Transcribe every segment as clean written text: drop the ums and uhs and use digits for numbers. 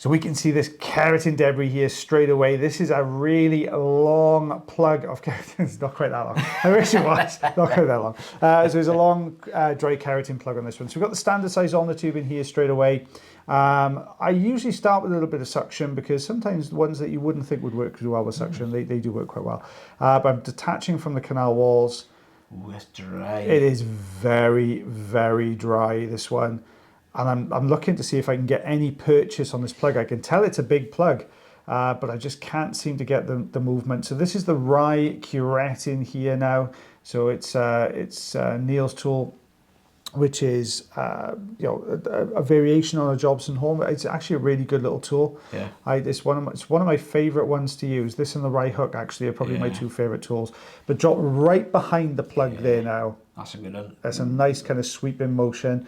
So we can see this keratin debris here straight away. This is a really long plug of keratin. It's not quite that long. I wish it was. Not quite that long. So there's a long dry keratin plug on this one. So we've got the standard size on the tube in here straight away. I usually start with a little bit of suction because sometimes the ones that you wouldn't think would work as well with suction, they do work quite well. But I'm detaching from the canal walls. Ooh, it's dry. It is very, very dry, this one. And I'm looking to see if I can get any purchase on this plug. I can tell it's a big plug, but I just can't seem to get the movement. So this is the Rye Keratin here now. So it's Neil's tool, which is a variation on a Jobson Horne. It's actually a really good little tool. Yeah. It's one of my favorite ones to use. This and the Rye hook actually are probably my two favorite tools. But drop right behind the plug there now. That's a good one. That's a nice kind of sweeping motion.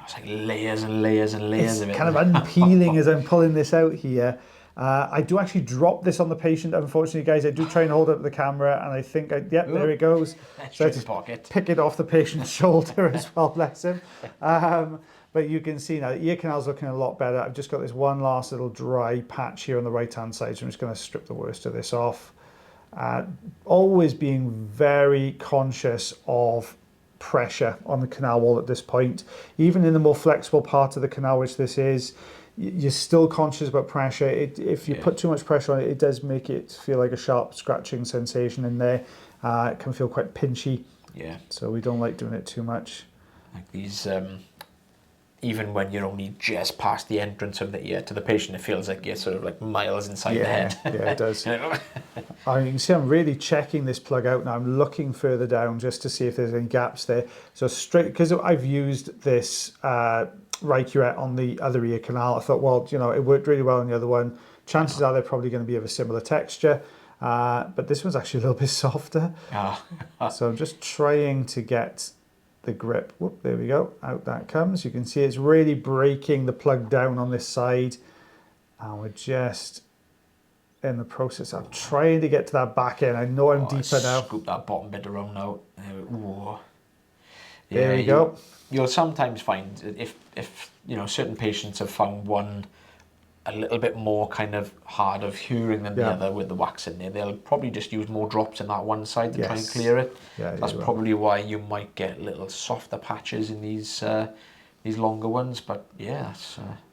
It's like layers and layers and layers of it. Kind of unpeeling as I'm pulling this out here. I do actually drop this on the patient, unfortunately, guys. I do try and hold up the camera, and I think, there it goes. So I just pocket. Pick it off the patient's shoulder as well, bless him. But you can see now the ear canal's looking a lot better. I've just got this one last little dry patch here on the right-hand side, so I'm just going to strip the worst of this off. Always being very conscious of pressure on the canal wall at this point. Even in the more flexible part of the canal, which this is, you're still conscious about pressure. If you put too much pressure on it, it does make it feel like a sharp scratching sensation in there. It can feel quite pinchy. Yeah. So we don't like doing it too much. Like these, even when you're only just past the entrance of the ear to the patient, it feels like you're sort of like miles inside the head. Yeah, it does. You can see I'm really checking this plug out now. I'm looking further down just to see if there's any gaps there. So straight, because I've used this Rye Curette on the other ear canal, I thought, well, it worked really well on the other one. Chances are they're probably going to be of a similar texture. But this one's actually a little bit softer. So I'm just trying to get the grip. Whoop, there we go. Out that comes. You can see it's really breaking the plug down on this side. And we're just in the process of trying to get to that back end. I know I'm deeper now. Scoop that bottom bit around now. There we go. You'll sometimes find if certain patients have found one a little bit more kind of hard of hearing than the other with the wax in there, they'll probably just use more drops in that one side to try and clear it. That's probably why you might get little softer patches in these longer ones. But yeah,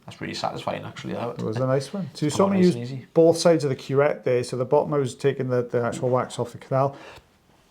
that's really satisfying actually. That it was a nice one. So you saw me use both sides of the curette there. So the bottom I was taking the actual wax off the canal.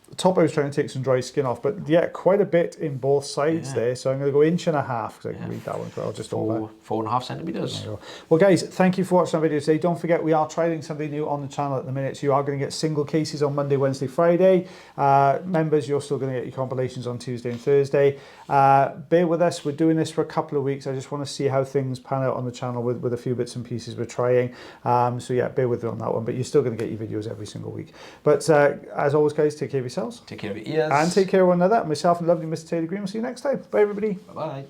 The top I was trying to take some dry skin off, but yeah, quite a bit in both sides there. So I'm going to go 1.5 inches because I can read that one as well, just over 4.5 centimeters. Well, guys, thank you for watching our video today. Don't forget, we are trialing something new on the channel at the minute. So you are going to get single cases on Monday, Wednesday, Friday. Members, you're still going to get your compilations on Tuesday and Thursday. Bear with us. We're doing this for a couple of weeks. I just want to see how things pan out on the channel with a few bits and pieces we're trying. So yeah, bear with me on that one. But you're still going to get your videos every single week. But as always, guys, take care of yourselves. Take care of your ears. And take care of one another. Myself and lovely Mr. Taylor Green. We'll see you next time. Bye, everybody. Bye-bye.